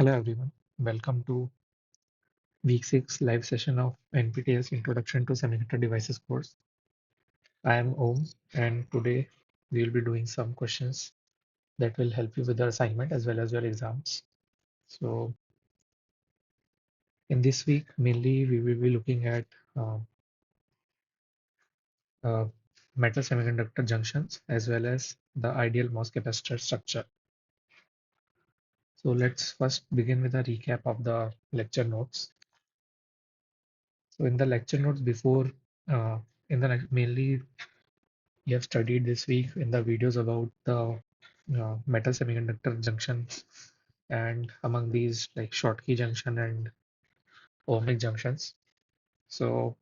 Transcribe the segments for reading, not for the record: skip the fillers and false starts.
Hello everyone, welcome to week 6 live session of NPTEL's Introduction to Semiconductor Devices course. I am Om and today we will be doing some questions that will help you with the assignment as well as your exams. So in this week mainly we will be looking at uh, uh, metal semiconductor junctions as well as the ideal MOS capacitor structure. So let's first begin with a recap of the lecture notes. So in the lecture notes before in the mainly you have studied this week in the videos about the metal semiconductor junctions and among these like Schottky junction and ohmic junctions. So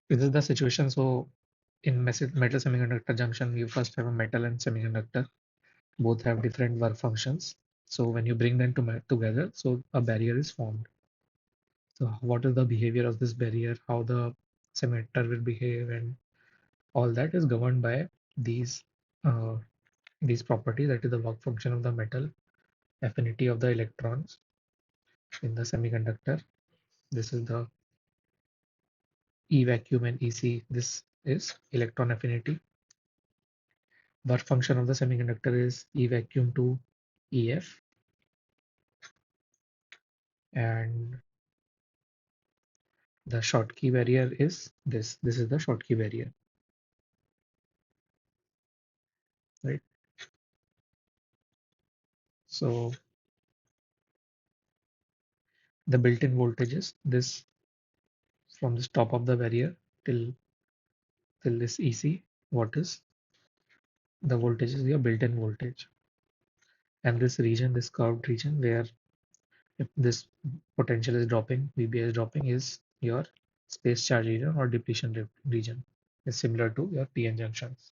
this is the situation. So in metal semiconductor junction, you first have a metal and semiconductor. Both have different work functions. So when you bring them together, so a barrier is formed. So what is the behavior of this barrier, how the semiconductor will behave, and all that is governed by these uh, these properties, that is the work function of the metal, affinity of the electrons in the semiconductor. This is the E vacuum and EC. This is electron affinity. Work function of the semiconductor is E vacuum to EF, and the Schottky barrier is this. This is the Schottky barrier, right? So the built-in voltages, this from this top of the barrier till this EC, what is the voltage is your built-in voltage, and this region, this curved region where if this potential is dropping, VBA is dropping, is your space charge region or depletion region. Is similar to your PN junctions.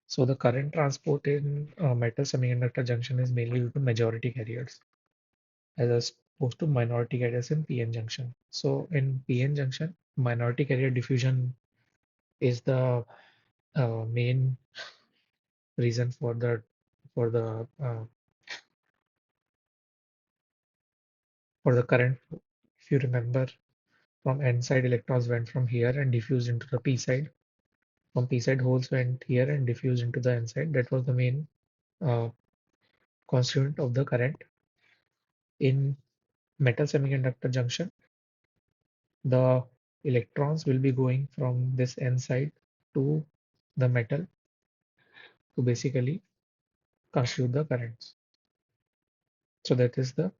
So the current transport in metal semiconductor junction is mainly due to majority carriers as opposed to minority carriers in PN junction. So in PN junction, minority carrier diffusion is the main reason for the uh, for the current. If you remember, from N side electrons went from here and diffused into the P side. From P side holes went here and diffused into the N side. That was the main uh, constituent of the current. In metal semiconductor junction, the electrons will be going from this N side to the metal to basically constitute the currents. So that is the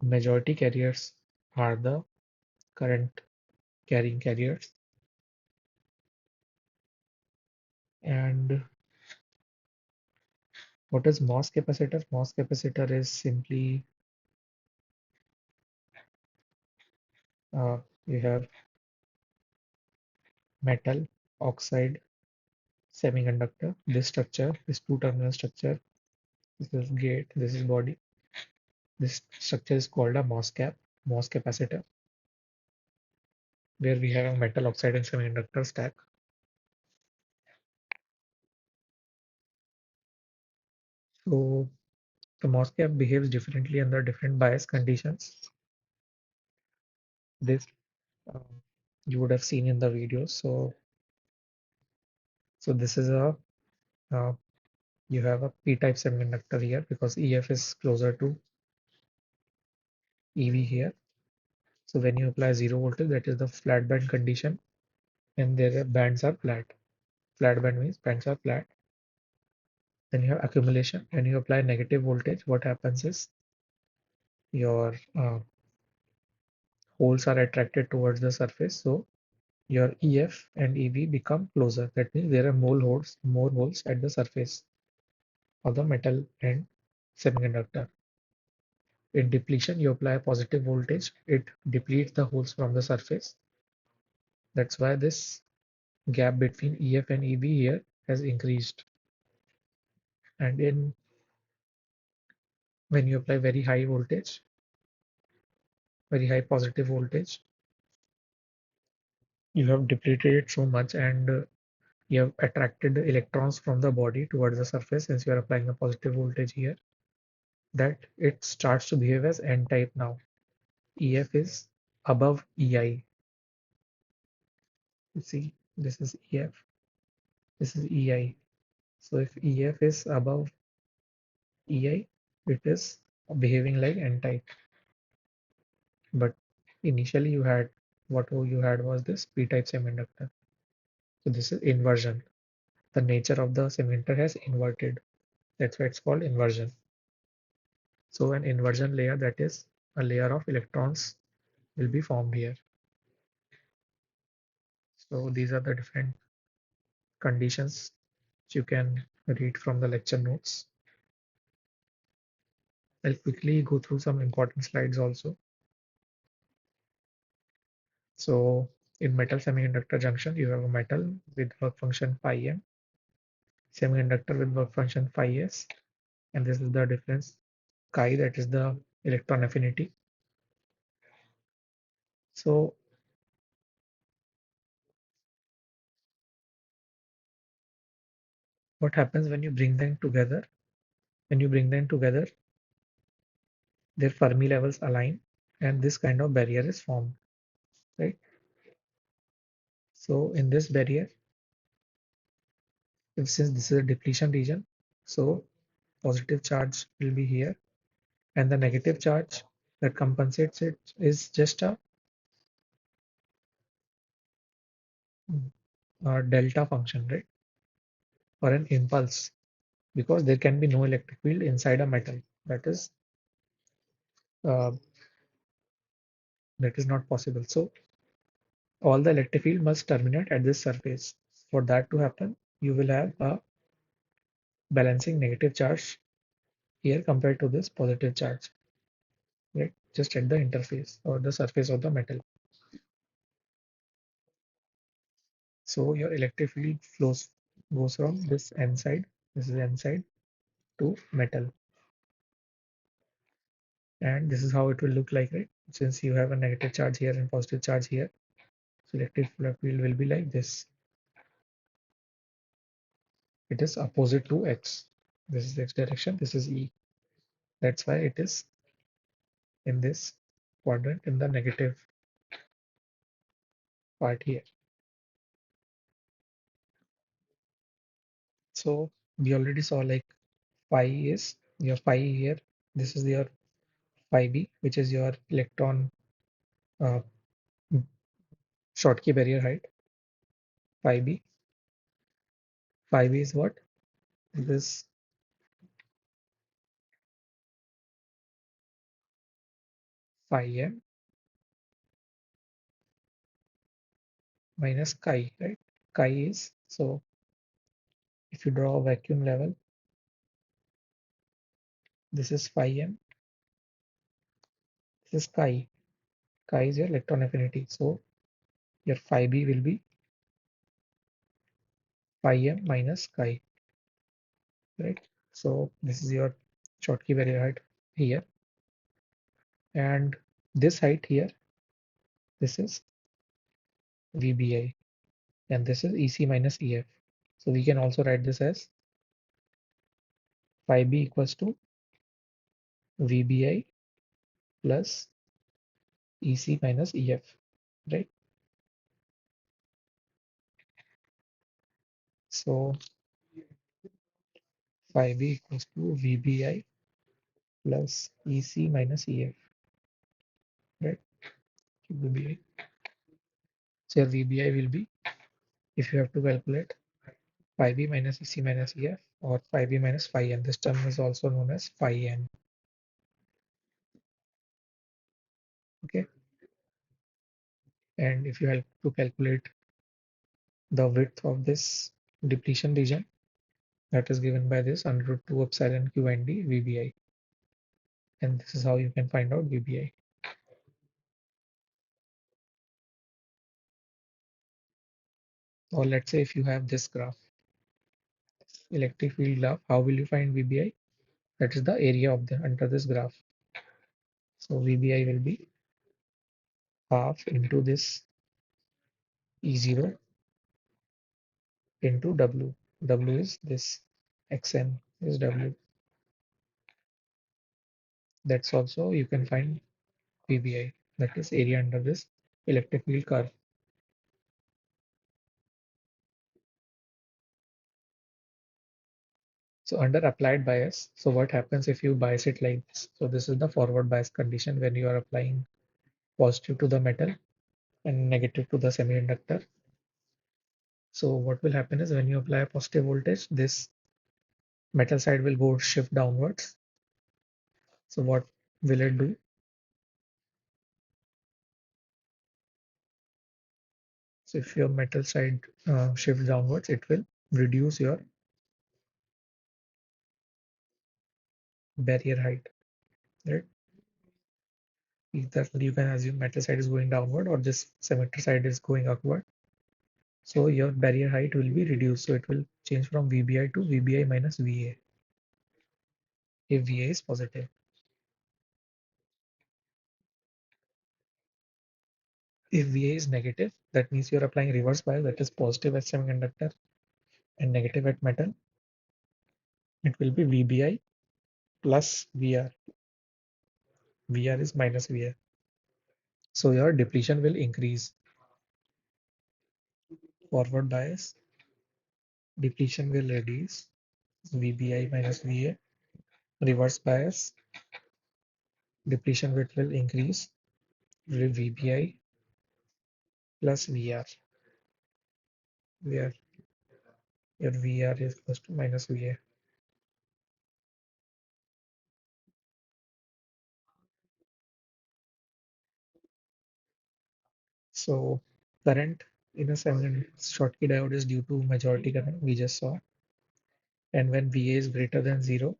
majority carriers are the current carrying carriers. And what is MOS capacitor? MOS capacitor is simply you have metal oxide semiconductor. This structure, this two-terminal structure, this is gate, this is body. This structure is called a MOS cap, MOS capacitor, where we have a metal oxide and semiconductor stack. So the MOS cap behaves differently under different bias conditions. This uh, you would have seen in the video. So this is a uh, you have a P-type semiconductor here because EF is closer to EV here. So when you apply zero voltage, that is the flat band condition, and their bands are flat. Flat band means bands are flat. Then you have accumulation. When you apply negative voltage, what happens is your holes are attracted towards the surface. So your EF and EV become closer. That means there are more holes at the surface of the metal and semiconductor. In depletion, you apply a positive voltage, it depletes the holes from the surface. That's why this gap between EF and EV here has increased. And in when you apply very high voltage, very high positive voltage, you have depleted it so much, and You have attracted the electrons from the body towards the surface since you are applying a positive voltage here, that it starts to behave as N-type now. EF is above EI. You see, this is EF, this is EI. So if EF is above EI, it is behaving like N-type. But initially you had was this P-type semiconductor. So this is inversion. The nature of the semiconductor has inverted. That's why it's called inversion. So an inversion layer, that is a layer of electrons, will be formed here. So these are the different conditions you can read from the lecture notes. I'll quickly go through some important slides also. So in metal semiconductor junction, you have a metal with work function phi m, semiconductor with work function phi s, and this is the difference chi, that is the electron affinity. So what happens when you bring them together? When you bring them together, their Fermi levels align and this kind of barrier is formed, right? So in this barrier, since this is a depletion region, so positive charge will be here and the negative charge that compensates it is just a delta function, right? Or an impulse, because there can be no electric field inside a metal. Uh, that is not possible. So all the electric field must terminate at this surface. For that to happen, you will have a balancing negative charge here compared to this positive charge, right? Just at the interface or the surface of the metal. So your electric field goes from this N side, this is N side, to metal. And this is how it will look like, right? Since you have a negative charge here and positive charge here, so electric field will be like this. It is opposite to X. This is X direction, this is E. That's why it is in this quadrant in the negative part here. So we already saw like phi is your phi here. This is your phi b, which is your electron uh, Schottky barrier height. Phi b. Phi b is what? This phi m minus chi, right? Chi is, so if you draw a vacuum level, this is phi m, this is chi. Chi is your electron affinity. So your phi b will be phi m minus chi, right? So this is your Schottky barrier height here, and this height here, this is VBI, and this is EC minus EF. So we can also write this as phi b equals to VBI plus EC minus EF, right? So phi b equals to VBI plus EC minus EF, right? VBI. So your VBI will be, if you have to calculate, phi b minus EC minus EF, or phi b minus phi n. This term is also known as phi n. Okay. And if you have to calculate the width of this depletion region, that is given by this under root 2 epsilon q and d VBI. And this is how you can find out VBI. Or let's say if you have this graph, electric field graph, how will you find VBI? That is the area of the under this graph. So VBI will be half into this E0 into W. W is this, Xn is W. That's also you can find PBI, that is area under this electric field curve. So under applied bias, so what happens if you bias it like this? So this is the forward bias condition when you are applying positive to the metal and negative to the semiconductor. So what will happen is when you apply a positive voltage, this metal side will go shift downwards. So what will it do? So if your metal side shifts downwards, it will reduce your barrier height, right? Either you can assume metal side is going downward or this symmetric side is going upward. So your barrier height will be reduced. So it will change from VBI to VBI minus VA if VA is positive. If VA is negative, that means you're applying reverse bias, that is positive at semiconductor and negative at metal. It will be VBI plus VR. VR is minus VA. So your depletion will increase. Forward bias, depletion will reduce. VBI minus VA. Reverse bias, depletion rate will increase. VBI plus VR, where your VR is equals to minus VA. So current in a Schottky diode is due to majority current we just saw, and when VA is greater than 0,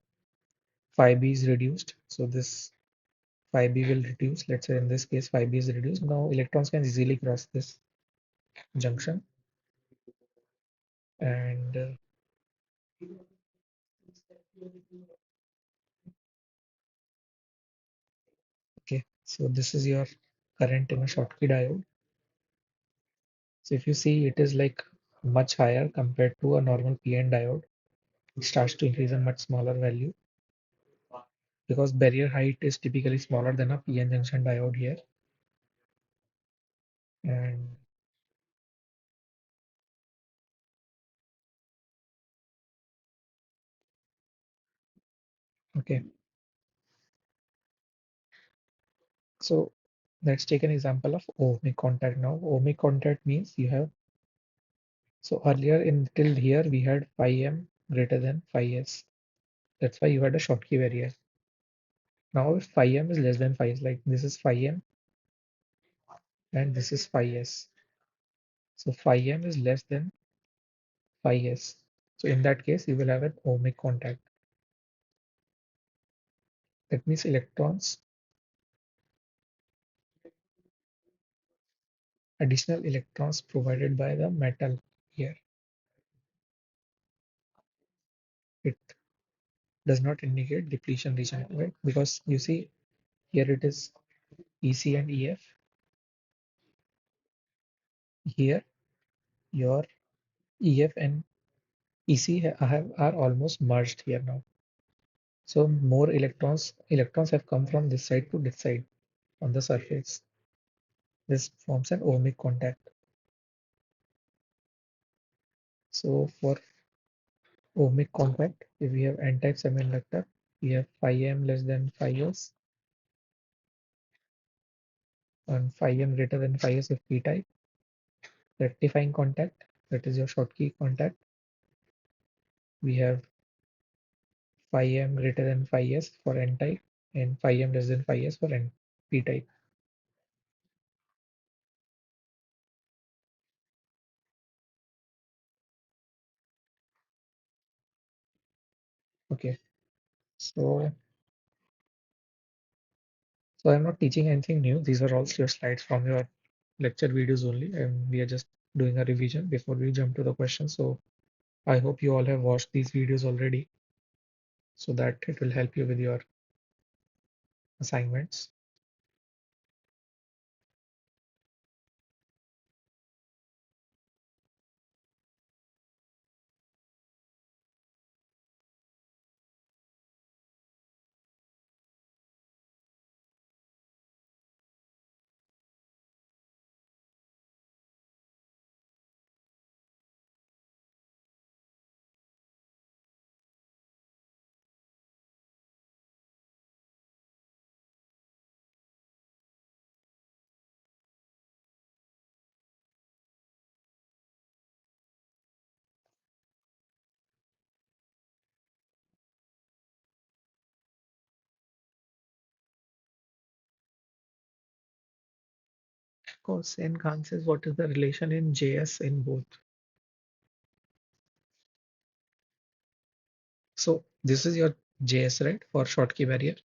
phi B is reduced. So this phi B will reduce. Let's say in this case phi B is reduced. Now electrons can easily cross this junction, and okay, so this is your current in a Schottky diode. So if you see, it is like much higher compared to a normal PN diode. It starts to increase a much smaller value because barrier height is typically smaller than a PN junction diode here. And okay, so let's take an example of ohmic contact now. Ohmic contact means you have, so earlier until here we had phi m greater than phi s. That's why you had a Schottky barrier. Now if phi m is less than phi s, like this is phi m and this is phi s. So phi m is less than phi s. So in that case, you will have an ohmic contact. That means additional electrons provided by the metal here. It does not indicate depletion region, right? Because you see here it is EC and EF. Here your EF and EC are almost merged here now. So more electrons have come from this side to this side on the surface. This forms an ohmic contact. So for ohmic contact, if we have n-type semiconductor, we have phi m less than phi s and phi m greater than phi s if p-type. Rectifying contact, that is your Schottky contact, we have phi m greater than phi s for n-type and phi m less than phi s for p-type. Okay, so I'm not teaching anything new. These are all your slides from your lecture videos only, and we are just doing a revision before we jump to the questions. So I hope you all have watched these videos already so that it will help you with your assignments. course, in Khan says what is the relation in JS in both. So this is your JS, right, for Schottky barrier.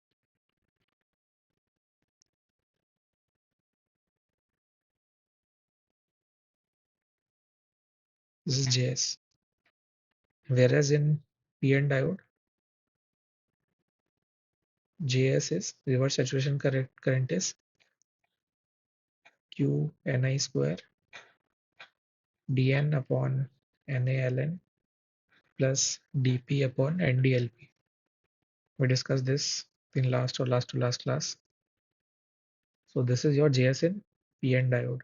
This is JS. Whereas in PN diode, JS is reverse saturation current is Q Ni square dN upon NaLn plus dP upon NdLp. We discussed this in last or last to last class. So this is your JS in PN diode.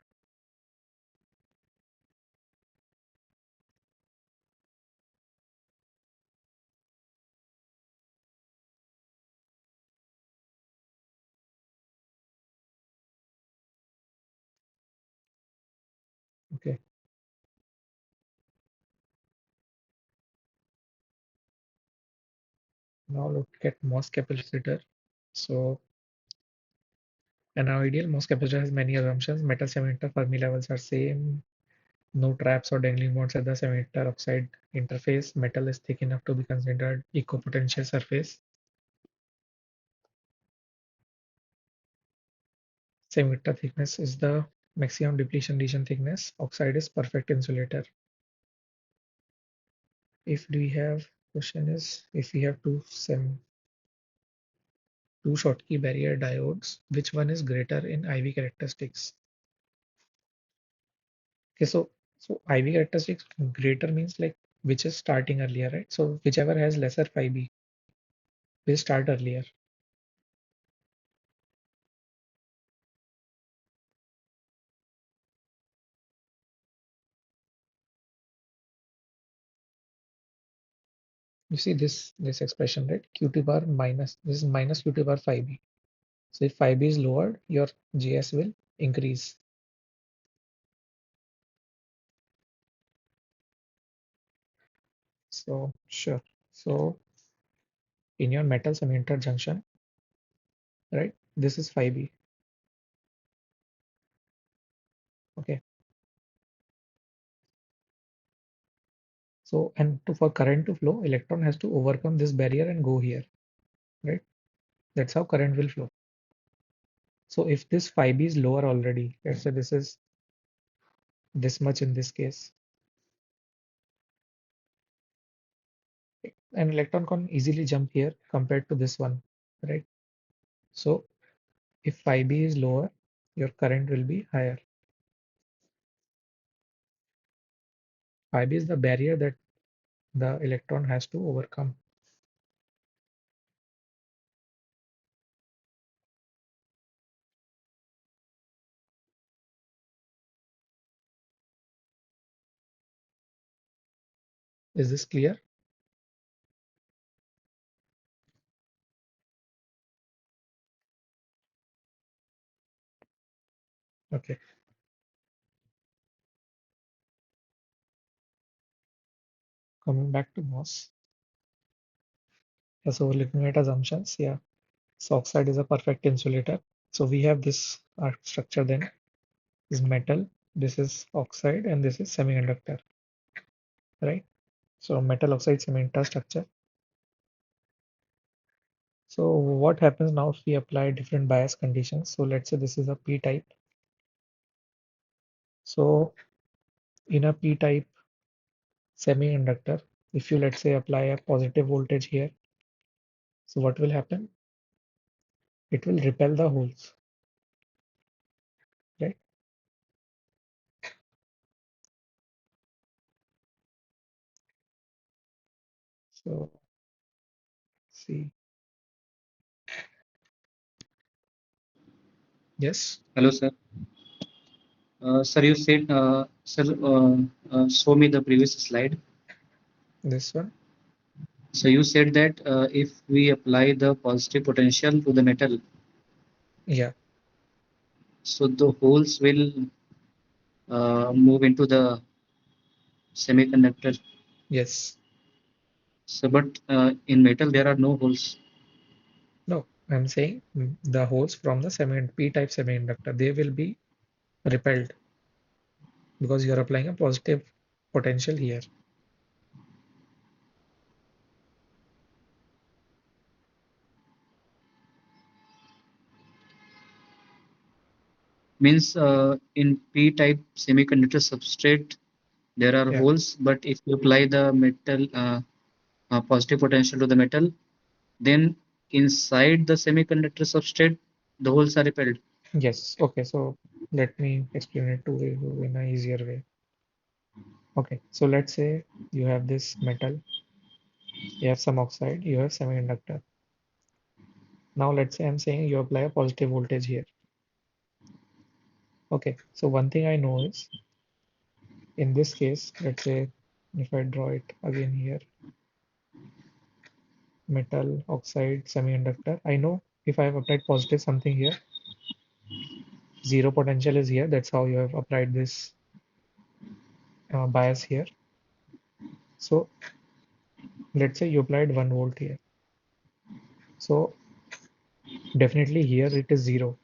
Okay. Now look at MOS capacitor. So an ideal MOS capacitor has many assumptions. Metal semiconductor Fermi levels are same. No traps or dangling bonds at the semiconductor oxide interface. Metal is thick enough to be considered equipotential surface. Semiconductor thickness is the maximum depletion region thickness. Oxide is perfect insulator. If we have question is if we have two Schottky barrier diodes, which one is greater in IV characteristics? Okay, so IV characteristics greater means like which is starting earlier, right? So whichever has lesser phi b will start earlier. You see this expression, right? Qt bar minus this is minus Qt bar phi b. So if phi b is lowered, your JS will increase. So sure. So in your metal semiconductor junction, right? This is phi b. Okay. So and for current to flow, electron has to overcome this barrier and go here, right? That's how current will flow. So if this phi b is lower already, let's say this is this much in this case, an electron can easily jump here compared to this one, right? So if phi b is lower, your current will be higher. Phi b is the barrier that the electron has to overcome. Is this clear? Okay. Coming back to MOS. Yeah, so looking at assumptions, yeah. So oxide is a perfect insulator. So we have this structure then is metal, this is oxide, and this is semiconductor, right? So metal oxide semiconductor structure. So what happens now if we apply different bias conditions? So let's say this is a p-type. So in a p-type semiconductor, if you let's say apply a positive voltage here, so what will happen? It will repel the holes, right? So see, yes, Hello, sir. Sir, you said, sir, show me the previous slide. this one, So you said that if we apply the positive potential to the metal, yeah, so the holes will move into the semiconductor. yes. So, but in metal there are no holes. No, I'm saying the holes from the semi p-type semiconductor, they will be repelled because you are applying a positive potential here. Means in P-type semiconductor substrate, there are Yeah. holes, but if you apply the metal positive potential to the metal, then inside the semiconductor substrate, the holes are repelled. Yes. Okay. So let me explain it to you in a easier way. Okay. So let's say you have this metal, you have some oxide, you have semiconductor. Now let's say I'm saying you apply a positive voltage here. Okay. So one thing I know is in this case, let's say if I draw it again here, metal, oxide, semiconductor, I know if I have applied positive something here, zero potential is here. That's how you have applied this bias here. So let's say you applied 1 volt here. So definitely here it is zero.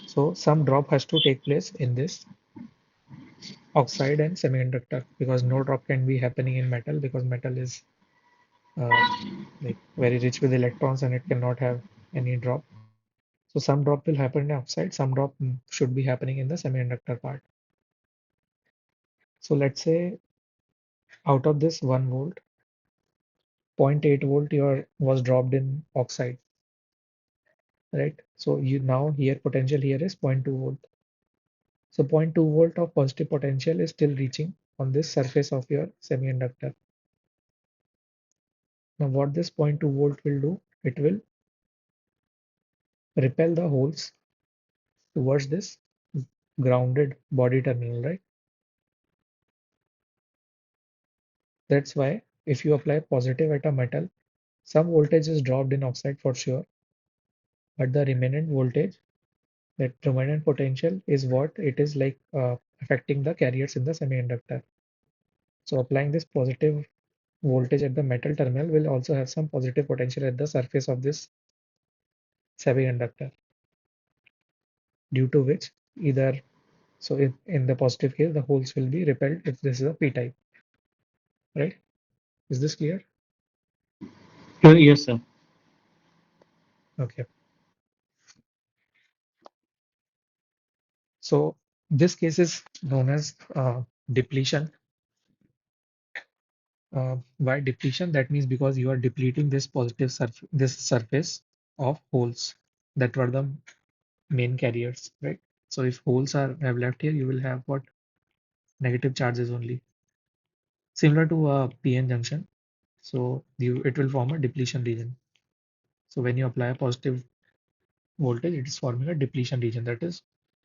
So some drop has to take place in this oxide and semiconductor because no drop can be happening in metal because metal is uh, like very rich with electrons and it cannot have any drop. So some drop will happen in oxide, some drop should be happening in the semiconductor part. So let's say out of this 1 volt, zero point 0.8 volt was dropped in oxide, right? So you now here potential here is zero point 0.2 volt. So zero point 0.2 volt of positive potential is still reaching on this surface of your semiconductor. Now what this zero point 0.2 volt will do, it will repel the holes towards this grounded body terminal, right? That's why if you apply positive at a metal, some voltage is dropped in oxide for sure, but the remnant voltage, that remnant potential is what it is like affecting the carriers in the semiconductor. So applying this positive voltage at the metal terminal will also have some positive potential at the surface of this semiconductor, due to which either so if in the positive case the holes will be repelled if this is a p type, right? Is this clear? Yes, sir. Okay. So this case is known as depletion. Why depletion? That means because you are depleting this positive this surface of holes that were the main carriers, right? So if holes are have left here, you will have what? Negative charges only. Similar to a PN junction. So it will form a depletion region. So when you apply a positive voltage, it is forming a depletion region that is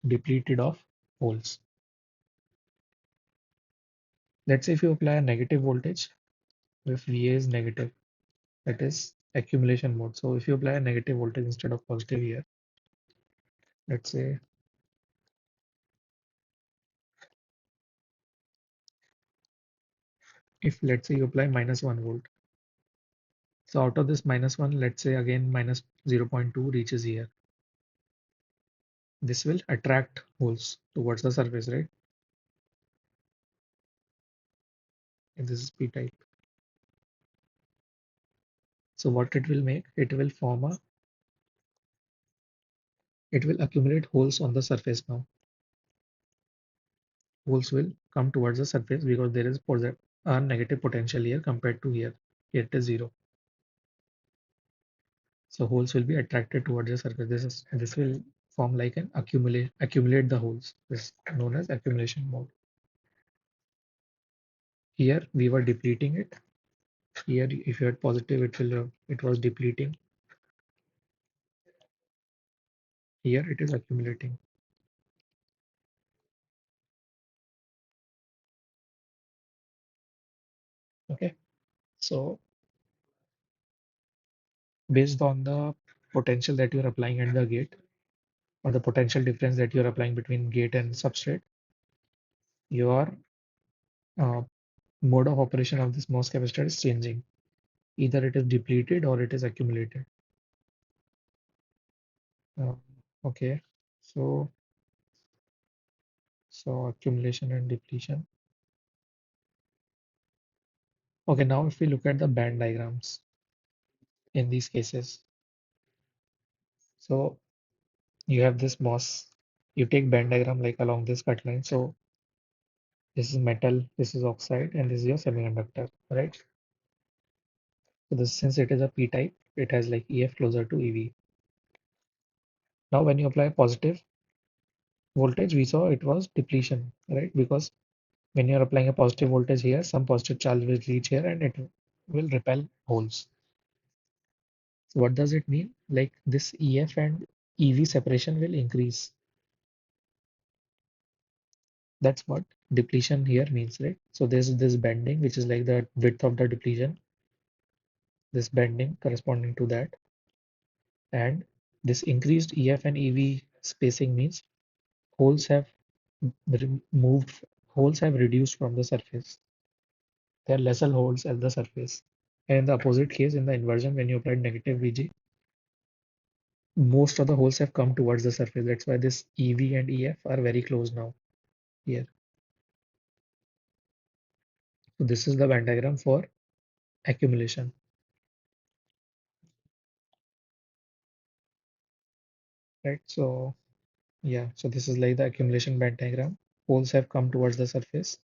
depleted of holes. Let's say if you apply a negative voltage, if VA is negative, that is accumulation mode. So if you apply a negative voltage instead of positive here, let's say if let's say you apply minus 1 volt. So out of this minus 1, let's say again minus 0 0.2 reaches here. This will attract holes towards the surface, right? If this is P type. So what it will make, it will accumulate holes on the surface now. Holes will come towards the surface because there is a negative potential here compared to here. Here it is zero. So holes will be attracted towards the surface. This will form like an accumulate the holes. This is known as accumulation mode. Here we were depleting it. Here if you had positive, it was depleting. Here it is accumulating. Okay. So based on the potential that you're applying at the gate or the potential difference that you're applying between gate and substrate, your uh, mode of operation of this MOS capacitor is changing. Either it is depleted or it is accumulated. Uh, okay. So So accumulation and depletion. Okay, now if we look at the band diagrams in these cases, so you have this MOS. You take band diagram like along this cut line. So this is metal, this is oxide, and this is your semiconductor, right? So this, since it is a P type, it has like EF closer to EV. Now when you apply positive voltage, we saw it was depletion, right? Because when you're applying a positive voltage here, some positive charge will reach here and it will repel holes. So what does it mean? Like this EF and EV separation will increase. That's what depletion here means, right? So there's this bending, which is like the width of the depletion, this bending corresponding to that. And this increased EF and EV spacing means holes have moved, holes have reduced from the surface. There are lesser holes at the surface. And in the opposite case, in the inversion, when you apply negative VG, most of the holes have come towards the surface. That's why this EV and EF are very close now here. So this is the Venn diagram for accumulation, right? So yeah, so this is like the accumulation band diagram. Holes have come towards the surface.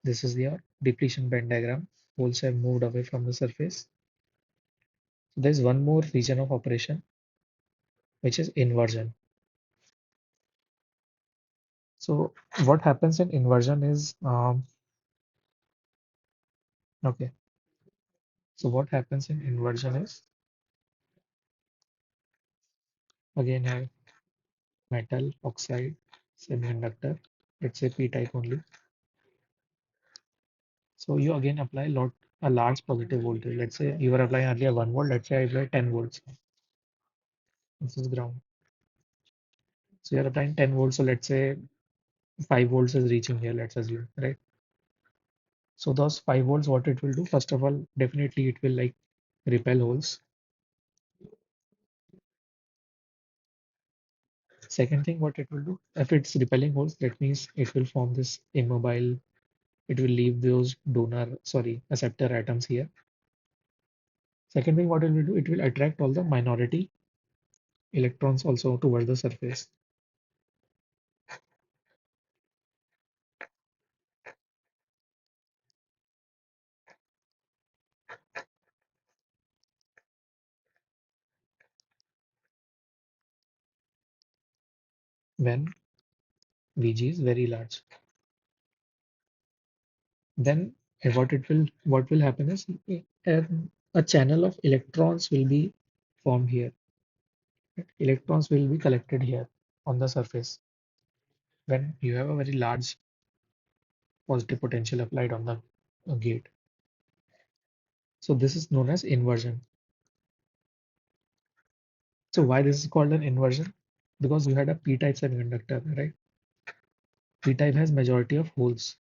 This is the depletion band diagram. Holes have moved away from the surface. So there's one more region of operation, which is inversion. So what happens in inversion is, okay. So what happens in inversion is, again, I have metal, oxide, semiconductor. Let's say P type only. So you again apply a large positive voltage. Let's say you were applying earlier 1 volt. Let's say I apply 10 volts. This is ground. So you're applying 10 volts. So let's say 5 volts is reaching here. Let's assume, right? So those 5 volts, what it will do? First of all, definitely it will like repel holes. Second thing, what it will do? If it's repelling holes, that means it will form this immobile. It will leave those acceptor atoms here. Second thing, what it will do? It will attract all the minority electrons also towards the surface. When Vg is very large. Then what will happen is a channel of electrons will be formed here. Electrons will be collected here on the surface when you have a very large positive potential applied on the gate. So this is known as inversion. So why this is called an inversion? Because you had a p-type semiconductor, right? P-type has majority of holes,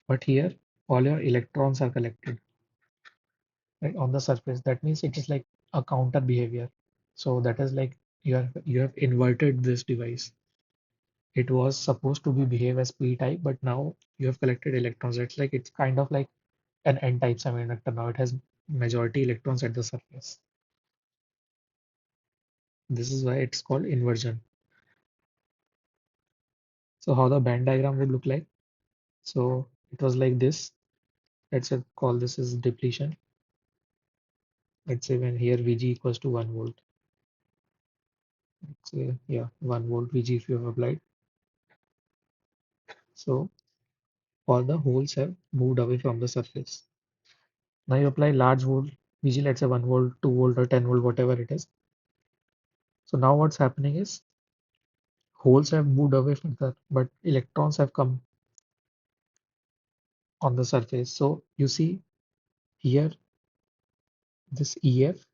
but here all your electrons are collected, right, on the surface. That means it is like a counter behavior. So that is like you have inverted this device. It was supposed to be behave as p-type, but now you have collected electrons. It's kind of like an n-type semiconductor. Now it has majority electrons at the surface. This is why it's called inversion. So how the band diagram would look like? So it was like this. Let's call this as depletion. Let's say when here Vg equals to 1 volt. Let's say, yeah, 1 volt Vg if you have applied. So all the holes have moved away from the surface. Now you apply large volt Vg, let's say 1 volt, 2 volt, or 10 volt, whatever it is. So now what's happening is holes have moved away further, but electrons have come on the surface. So you see here this EF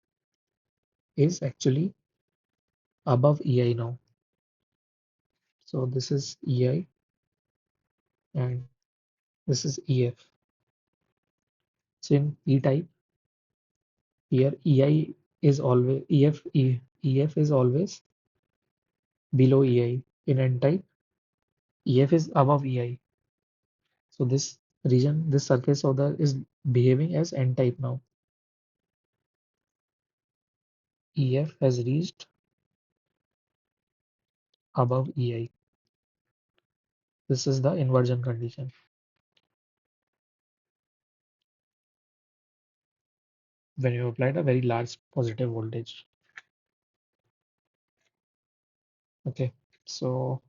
is actually above EI now. So this is EI and this is EF. So in E-type, here EI is always EF is always below EI. In N-type, EF is above EI. So this region, this surface of the is behaving as N type now. EF has reached above EI. This is the inversion condition. When you applied a very large positive voltage. Okay, so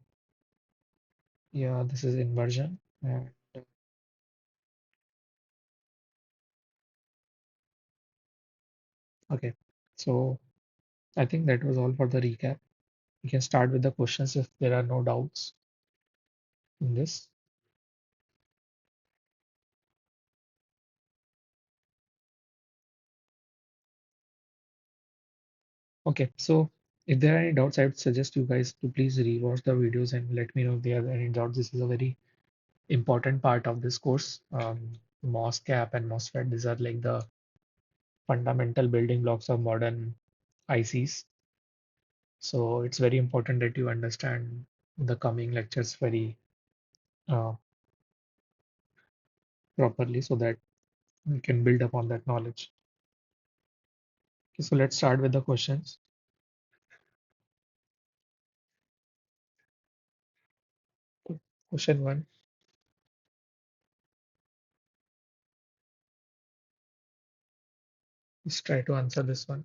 yeah, this is inversion. And okay, so I think that was all for the recap. We can start with the questions if there are no doubts in this. Okay, so if there are any doubts, I would suggest you guys to please rewatch the videos and let me know if there are any doubts. This is a very important part of this course. MOS cap and MOSFET, these are like the fundamental building blocks of modern ICs. So it's very important that you understand the coming lectures very uh, properly so that you can build upon that knowledge. Okay, so let's start with the questions. Question one, let's try to answer this one.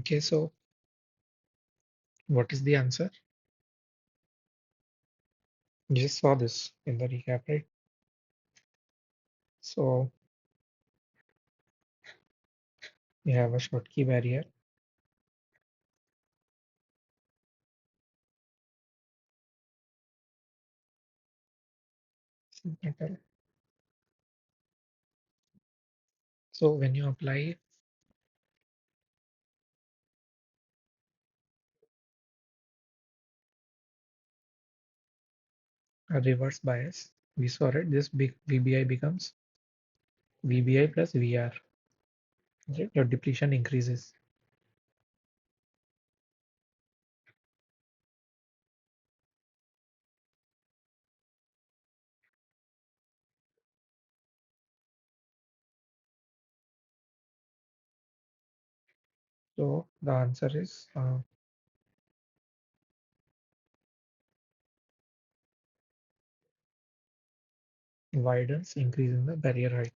Okay, so what is the answer? You just saw this in the recap, right? So you have a Schottky barrier, metal. So when you apply a reverse bias, we saw it, this big VBI becomes VBI plus VR. Okay? Your depletion increases. So the answer is widens, increasing the barrier height.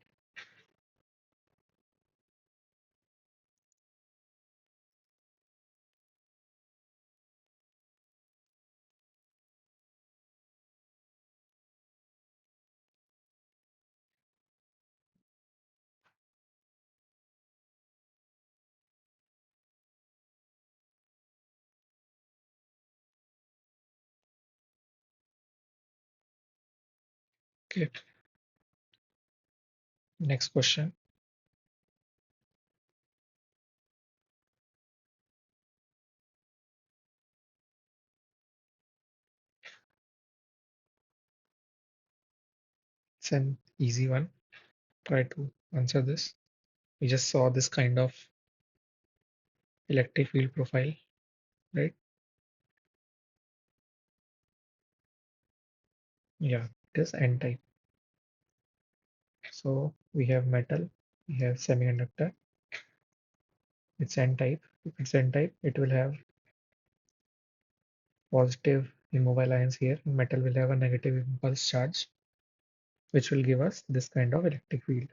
Okay, next question. It's an easy one. Try to answer this. We just saw this kind of electric field profile, right? Yeah, it is N type. So we have metal, we have semiconductor, it's N type. If it's N type, it will have positive immobile ions here. Metal will have a negative impulse charge, which will give us this kind of electric field.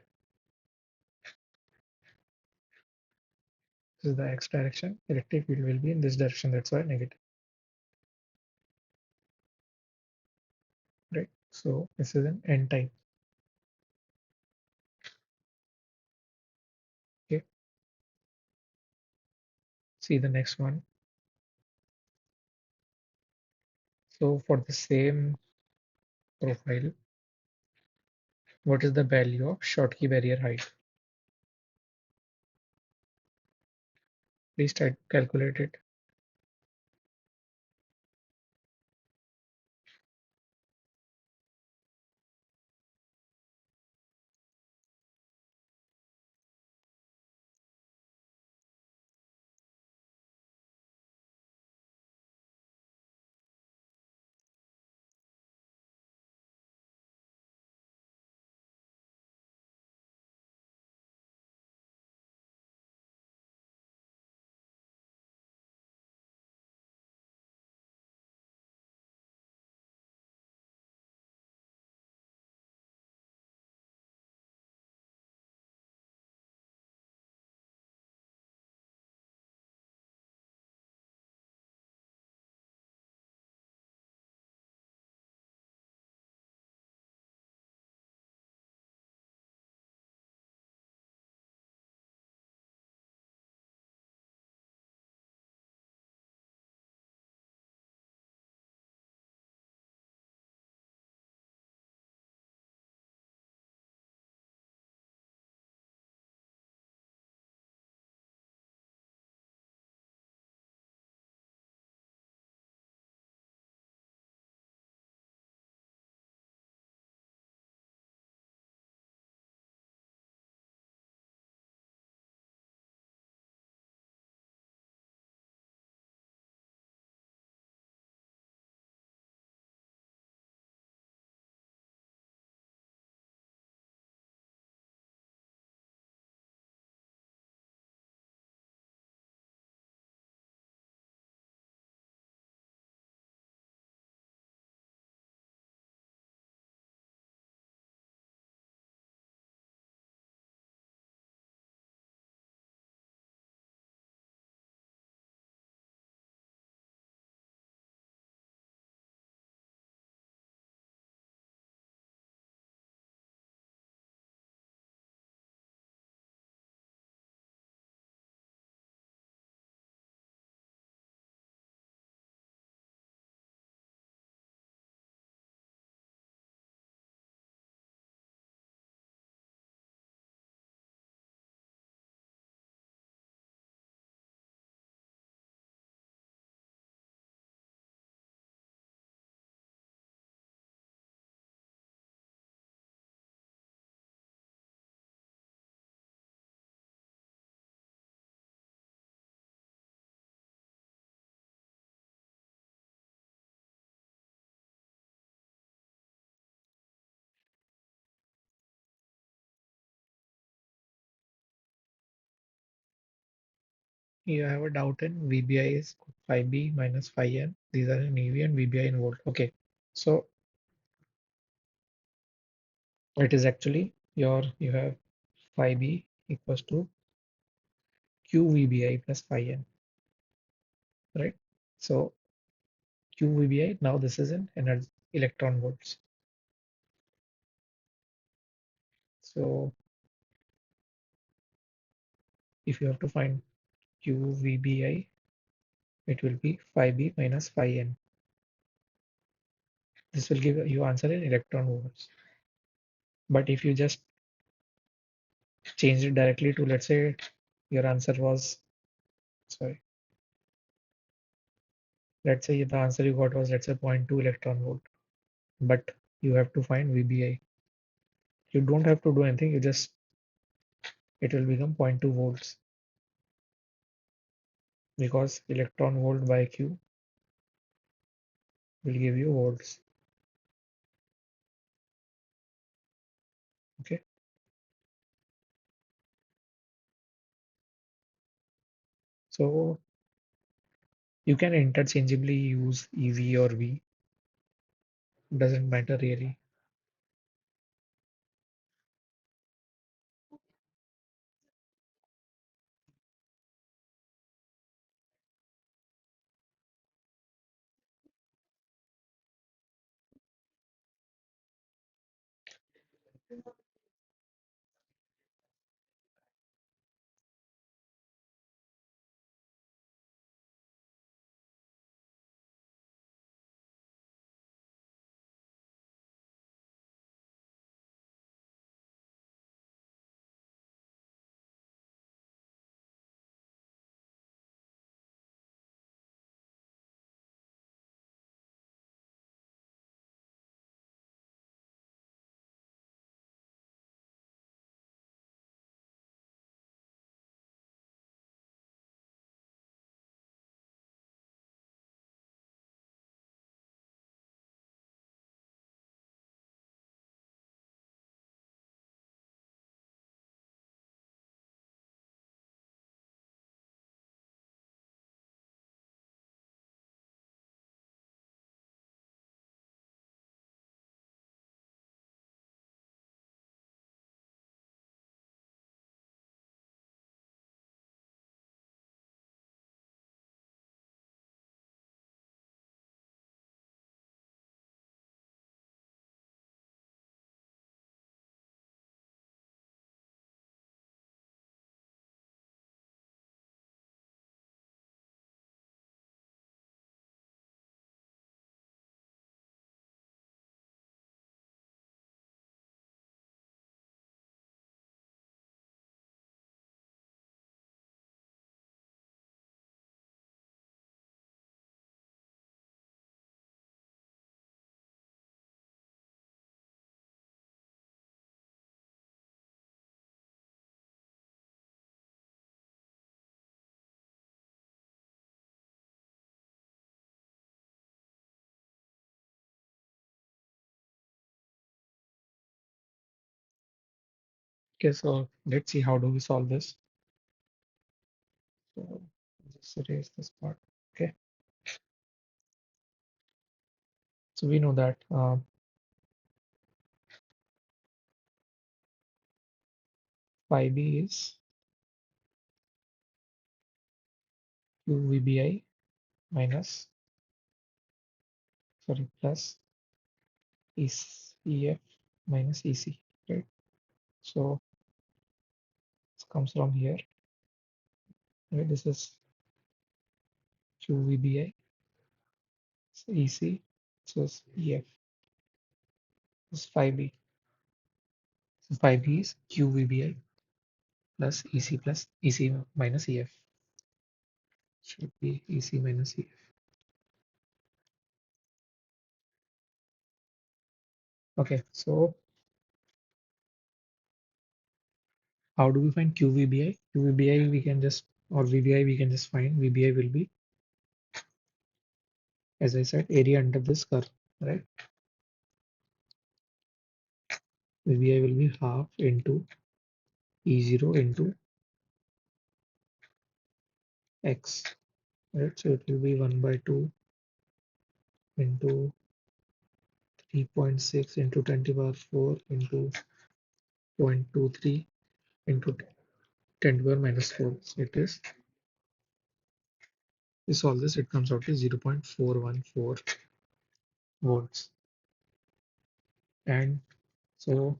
This is the x direction. Electric field will be in this direction. That's why negative, right? So this is an N type. Okay. See the next one. So for the same profile, what is the value of Schottky barrier height? Please try to calculate it. You have a doubt in VBI is phi B minus phi N. These are in EV and VBI in volt. Okay. So it is actually you have phi B equals to Q VBI plus phi N, right? So Q VBI, now this is in energy electron volts. So if you have to find Q VBI, it will be phi B minus phi N. This will give you answer in electron volts. But if you just change it directly to, let's say your answer was, sorry, let's say the answer you got was, let's say, zero point 0.2 electron volt, but you have to find VBI. You don't have to do anything. You just it will become zero point 0.2 volts because electron volt by Q will give you volts. Okay. So you can interchangeably use EV or V. Doesn't matter really. Okay, so let's see how do we solve this. So just erase this part. Okay, so we know that phi b is QVBI minus, sorry, plus EF minus EC, right? So it comes from here, right? This is QVBI, so EC, so it's EF, this is phi b. So phi b is QVBI plus EC minus EF. Should be EC minus EF. Okay, so how do we find QVBI? QVBI we can just, or VBI we can just find. VBI will be, as I said, area under this curve, right? VBI will be half into E0 into X, right? So it will be 1 by 2 into 3.6 into 10 to the power 4 into 0.23 into 10 to the power minus 4. So it is, we solve this, it comes out to 0.414 volts. And so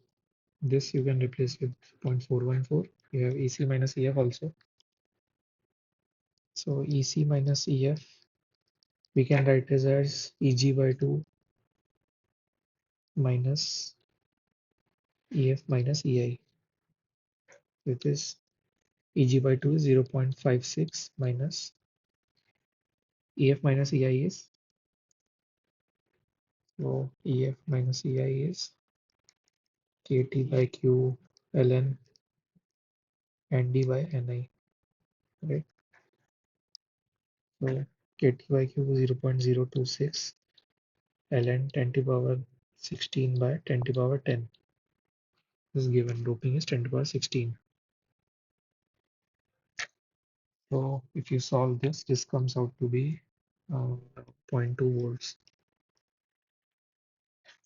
this you can replace with 0.414. You have EC minus EF also. So EC minus EF, we can write this as EG by 2 minus EF minus EI. It is EG by 2 is 0.56 minus EF minus EI is, so EF minus EI is KT by Q ln ND by Ni, right? So KT by Q is 0.026 ln 10 to the power 16 by 10 to the power 10 is given. Doping is 10 to the power 16. So if you solve this, this comes out to be uh, zero point 0.2 volts.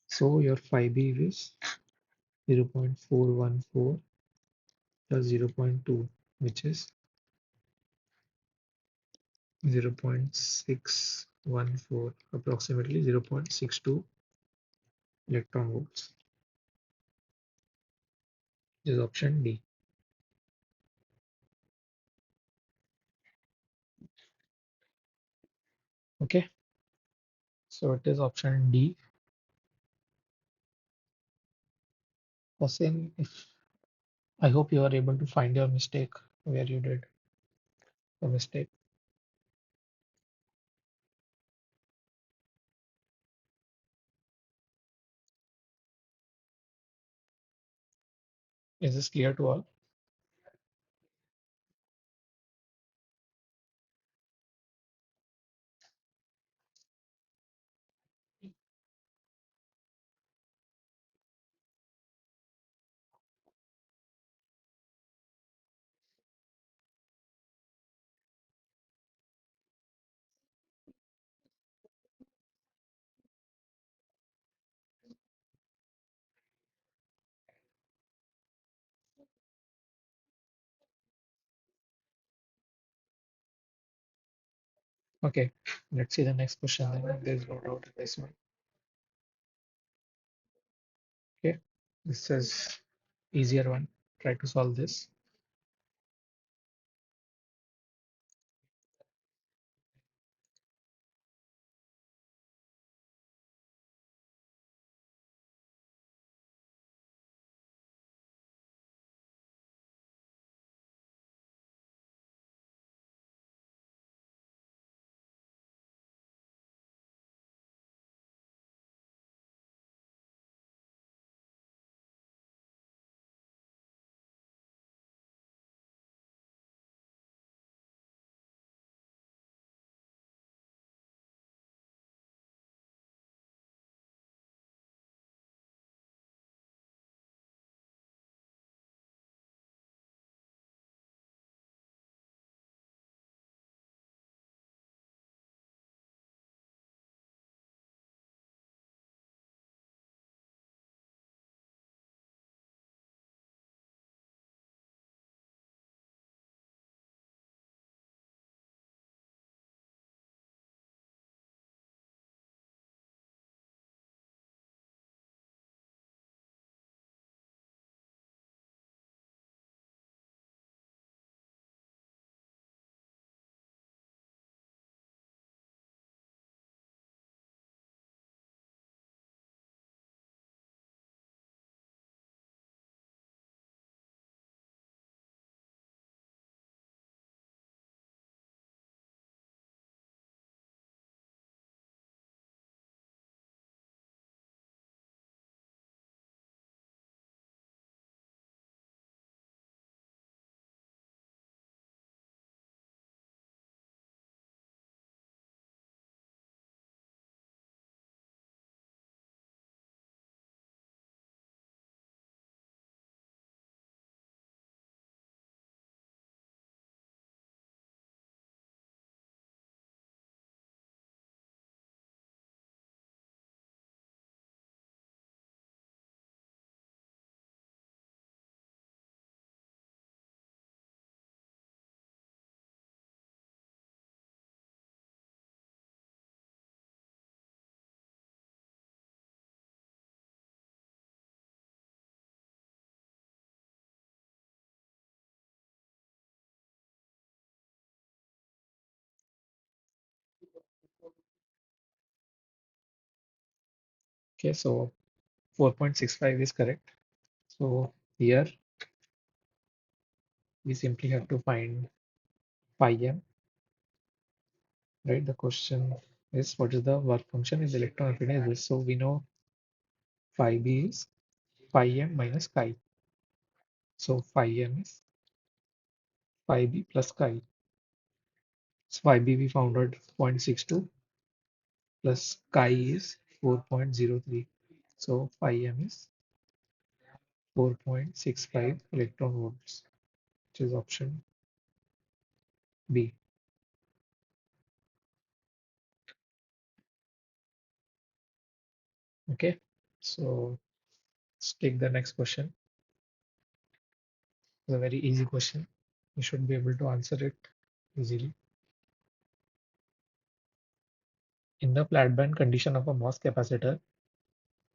So your phi B is 0.414 plus 0.2, which is 0.614, approximately 0.62 electron volts. This is option D. Okay, so it is option D. Hussein, if I hope you are able to find your mistake where you did the mistake. Is this clear to all? Okay, let's see the next question. Then there's no doubt in this one. Okay, this is easier one. Try to solve this. Okay, so 4.65 is correct. So here we simply have to find phi m, right? The question is what is the work function is electron affinity is this. So we know phi b is phi m minus chi. So phi m is phi b plus chi. So phi b we found out 0.62 plus chi is 4.03. So phi m is 4.65 electron volts, which is option B. Okay, so let's take the next question. It's a very easy question. You should be able to answer it easily. In the flat band condition of a MOS capacitor,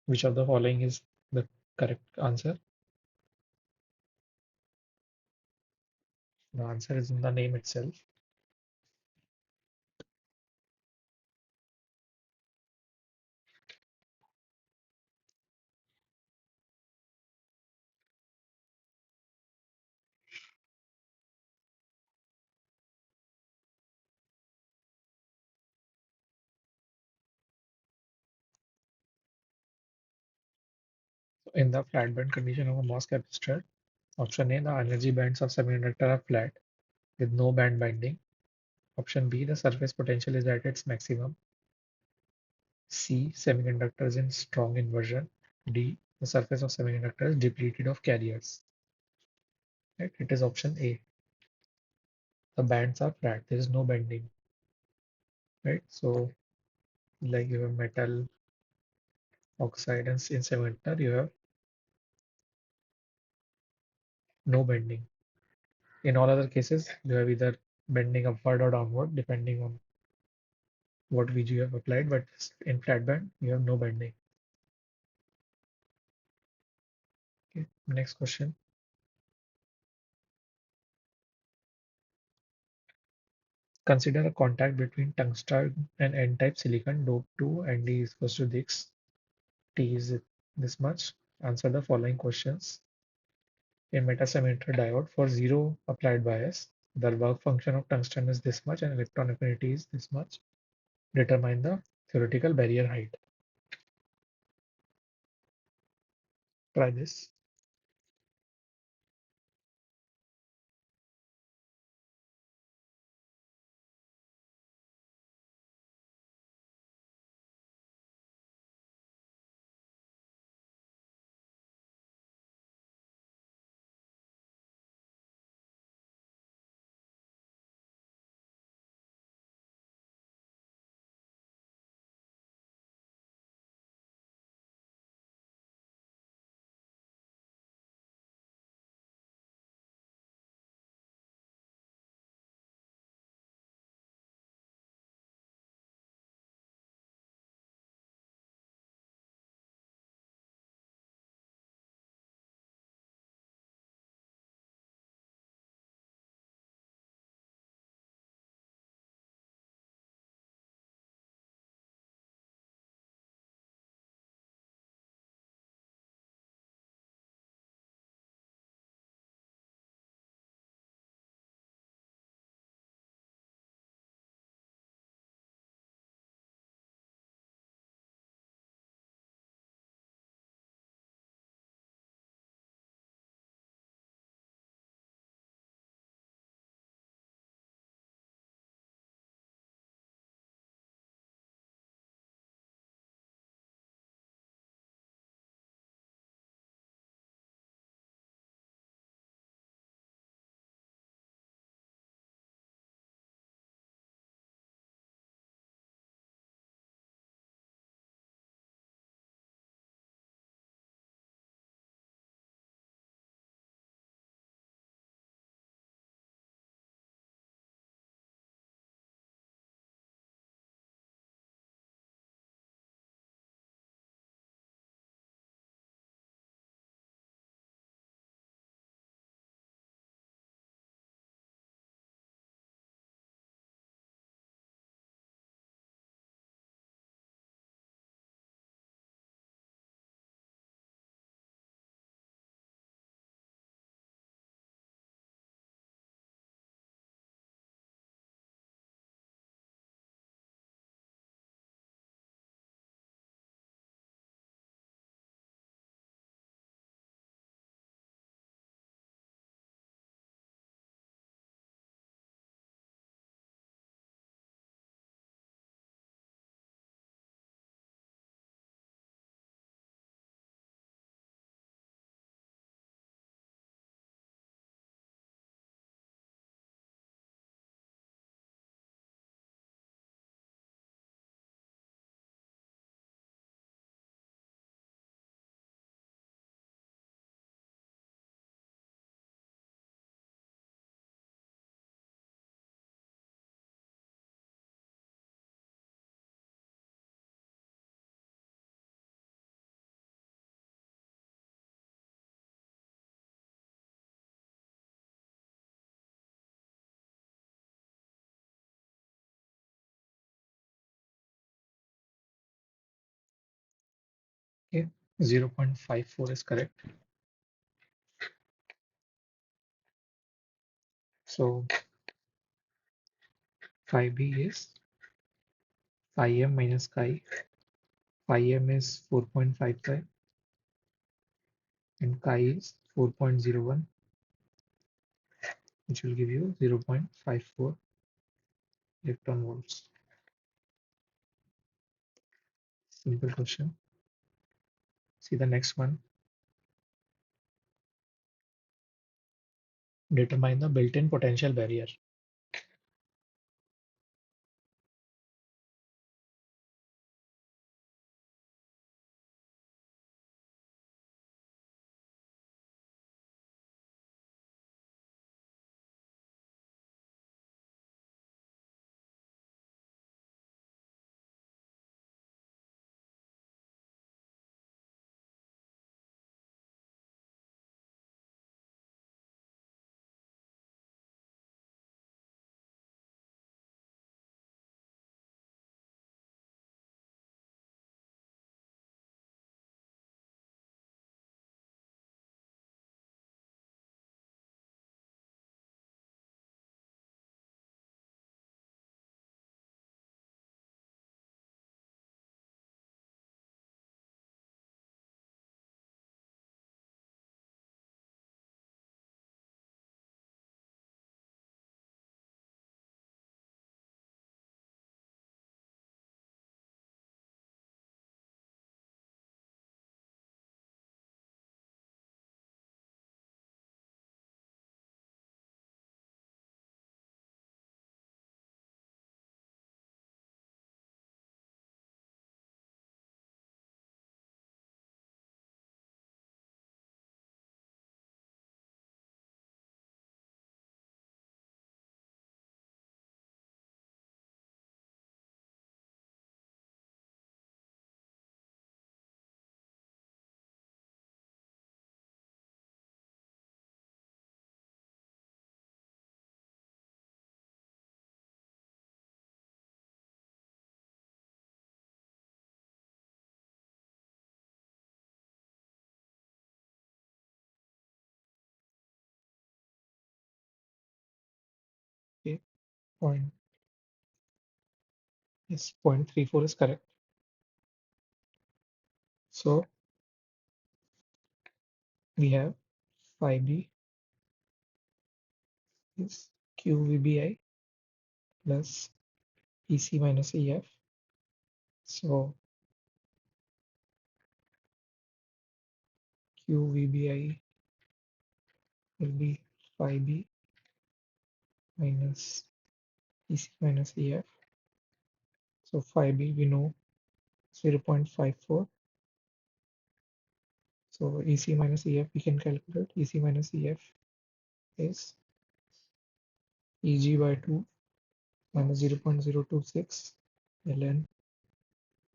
which of the following is the correct answer? The answer is in the name itself. So in the flat band condition of a MOS capacitor, option A, the energy bands of semiconductor are flat with no band binding. Option B, the surface potential is at its maximum. C, semiconductor is in strong inversion. D, the surface of semiconductor is depleted of carriers. Right? It is option A. The bands are flat. There is no bending. Right? So like you have metal oxide and in semiconductor, you have no bending. In all other cases, you have either bending upward or downward depending on what VG you have applied, but in flat band, you have no bending. Okay, next question. Consider a contact between tungsten and N-type silicon doped to Nd is equals to this. T is this much. Answer the following questions. In metasemitter diode for zero applied bias, the work function of tungsten is this much and electron affinity is this much. Determine the theoretical barrier height. Try this. Okay, 0.54 is correct. So 5b is phi m minus chi. Phi m is 4.55 and chi is 4.01, which will give you 0.54 electron volts. Simple question. See the next one. Determine the built-in potential barrier. Okay, point yes, 0.34 is correct. So we have phi b is qvbi plus ec minus ef. So qvbi will be phi b minus ec minus ef. So phi b we know 0.54. So ec minus ef we can calculate. Ec minus ef is eg by 2 minus 0.026 ln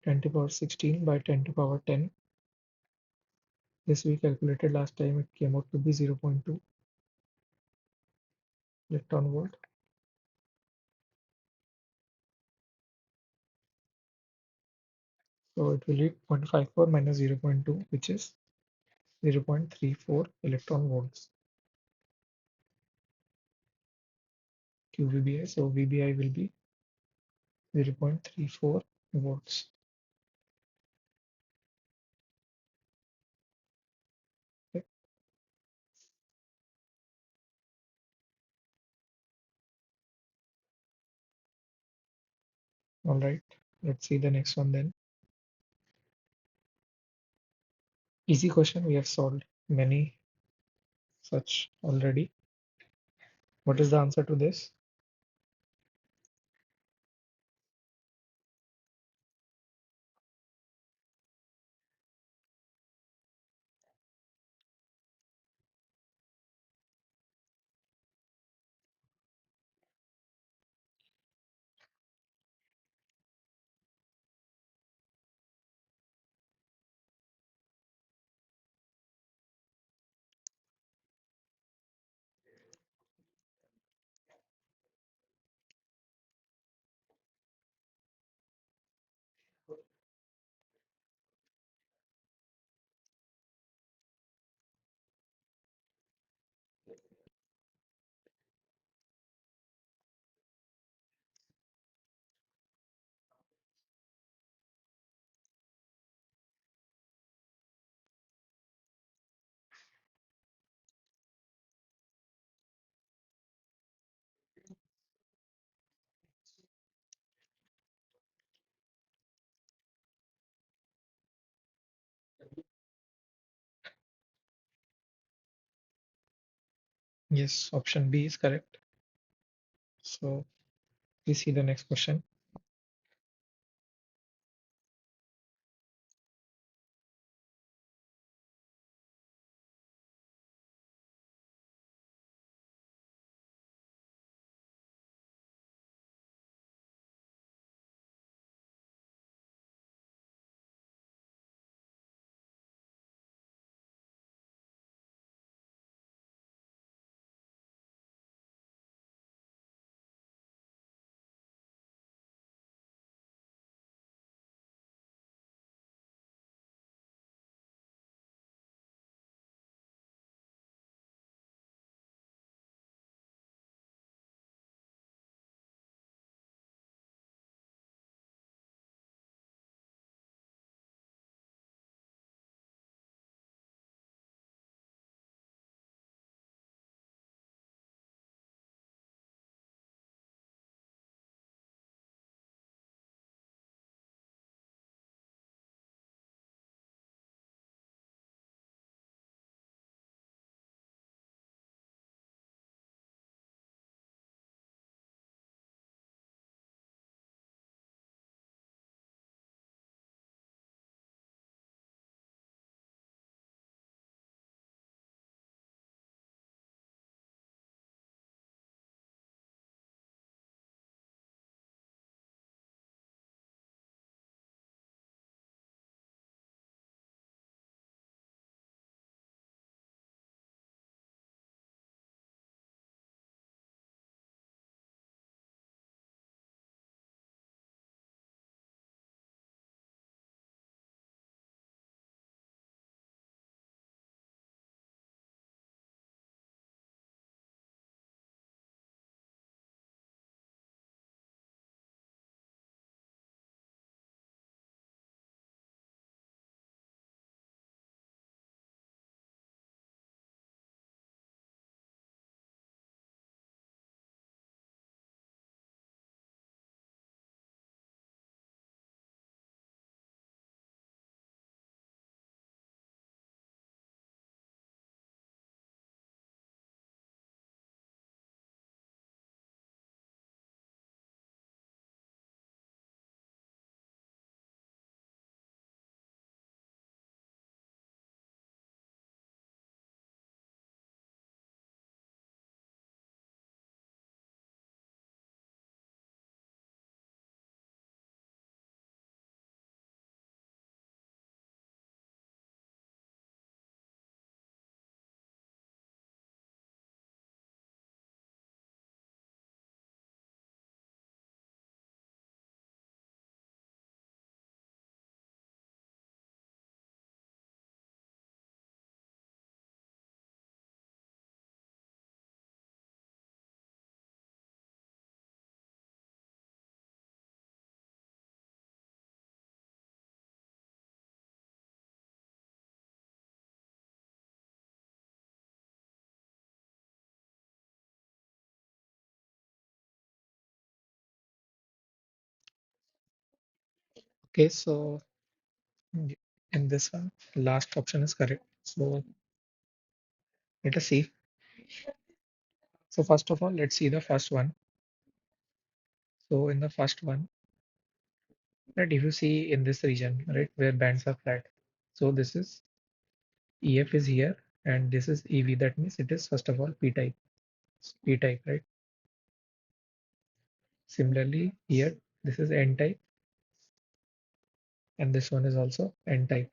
10 to power 16 by 10 to power 10. This we calculated last time. It came out to be 0.2 electron volt. So it will be 0.54 minus 0.2, which is 0.34 electron volts QVBI. So VBI will be 0.34 volts. Okay. All right. Let's see the next one then. Easy question. We have solved many such already. What is the answer to this? Yes, option B is correct. So please see the next question. Okay, so in this one, last option is correct. So let us see. So first of all, let's see the first one. So in the first one, right, if you see in this region, right, where bands are flat. So this is EF is here and this is EV. That means it is first of all P-type. P-type, right? Similarly, here this is N-type and this one is also N-type.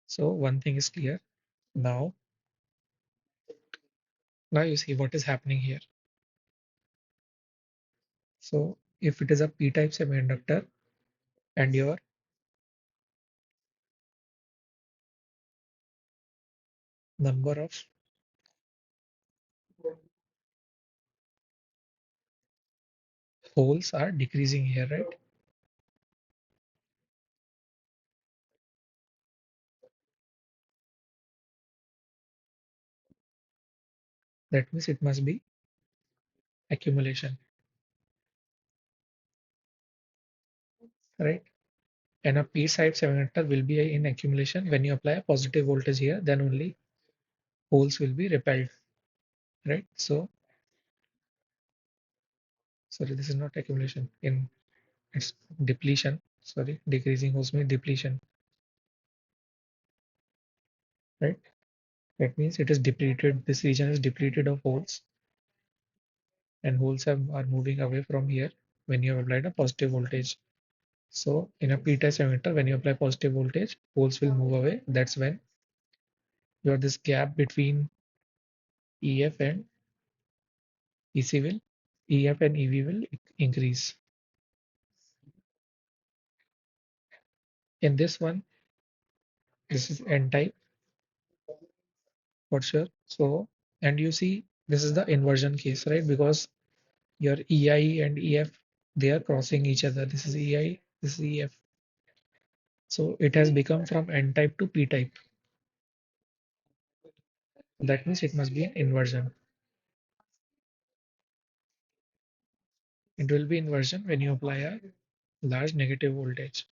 So one thing is clear. Now, now you see what is happening here. So if it is a P-type semiconductor and your number of holes are decreasing here, right? That means it must be accumulation, right? And a P-type semiconductor will be in accumulation when you apply a positive voltage here, then only holes will be repelled, right? So sorry, this is not accumulation. In it's depletion. Sorry, decreasing holes means depletion, right? That means it is depleted. This region is depleted of holes, and are moving away from here when you have applied a positive voltage. So in a p-test emitter, when you apply positive voltage, holes will move away. That's when your this gap between EF and EC will EF and EV will increase. In this one, this is N type for sure. So and you see this is the inversion case, right? Because your EI and EF, they are crossing each other. This is EI, this is EF. So it has become from N type to P type. That means it must be an inversion. It will be inversion when you apply a large negative voltage.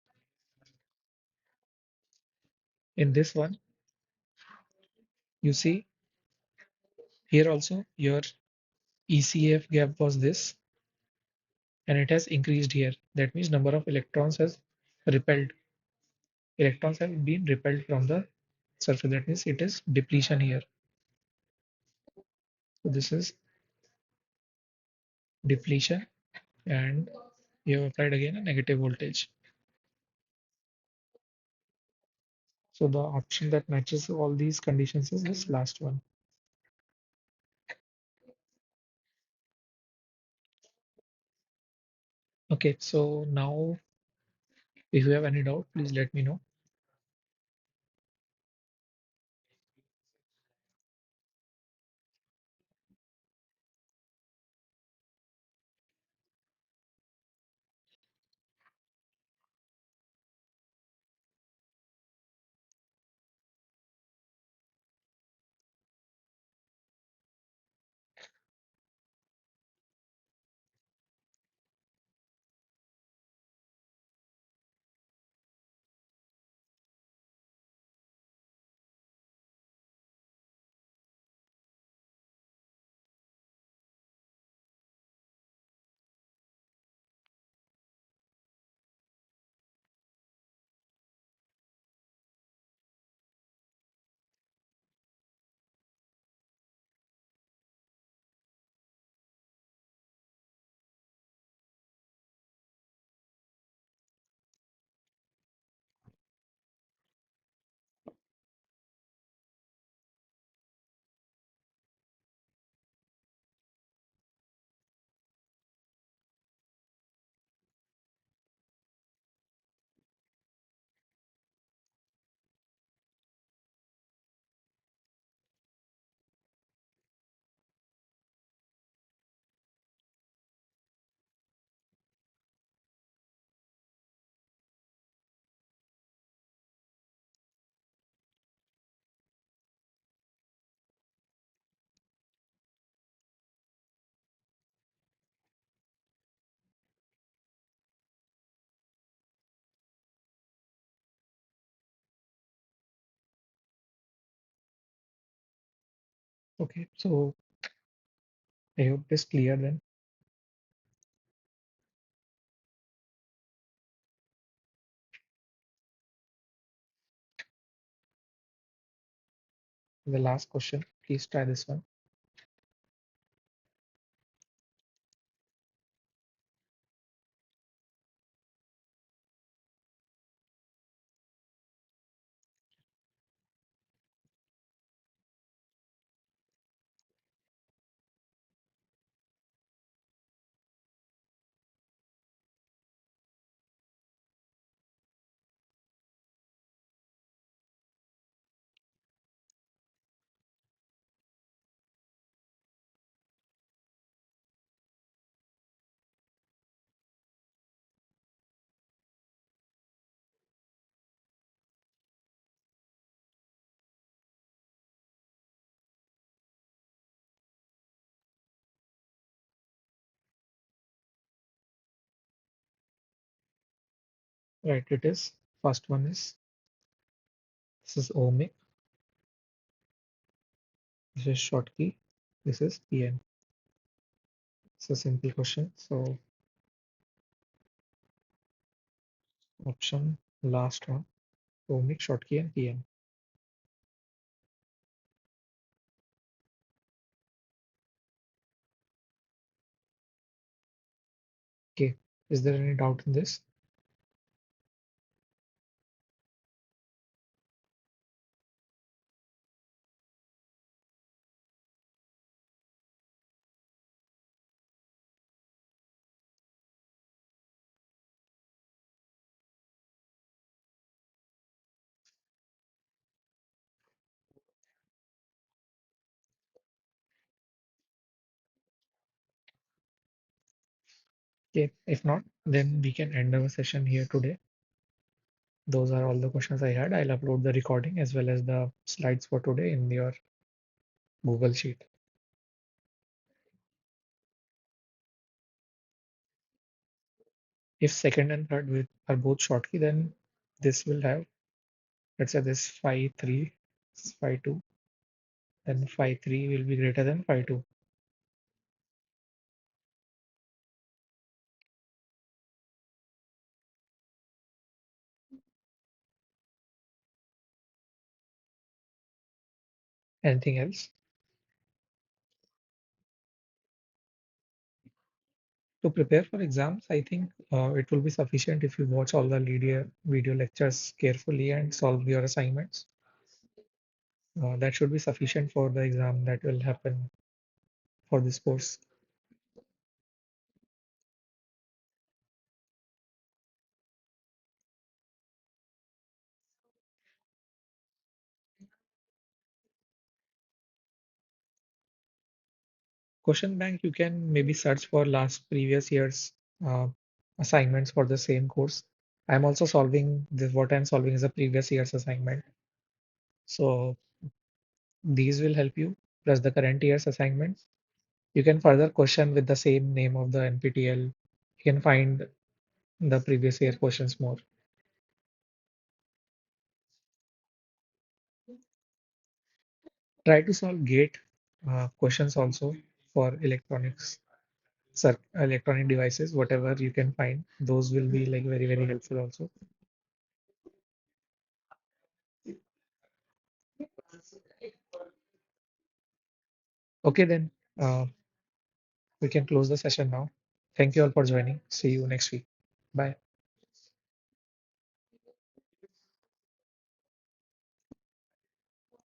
In this one, you see here also your ECF gap was this and it has increased here. That means number of electrons has repelled. Electrons have been repelled from the surface. That means it is depletion here. So this is depletion and you have applied again a negative voltage. So the option that matches all these conditions is this last one. Okay, so now if you have any doubt, please let me know. Okay, so I hope this clear then. The last question, please try this one. Right, it is. First one is this is ohmic. This is short key. This is PN. It's a simple question. So option last one. So mix short key and PN. Okay. Is there any doubt in this? Okay. If not, then we can end our session here today. Those are all the questions I had. I'll upload the recording as well as the slides for today in your Google Sheet. If second and third are both short key, then this will have, let's say this phi 3, phi 2, then phi 3 will be greater than phi 2. Anything else? To prepare for exams, I think it will be sufficient if you watch all the video lectures carefully and solve your assignments. That should be sufficient for the exam that will happen for this course. Question bank, you can maybe search for last previous year's uh, assignments for the same course. I'm also solving this, what I'm solving is a previous year's assignment. So these will help you, plus the current year's assignments. You can further question with the same name of the NPTEL. You can find the previous year questions more. Try to solve gate questions also for electronic devices, whatever you can find. Those will be like very, very helpful also. Okay, then we can close the session now. Thank you all for joining. See you next week. Bye.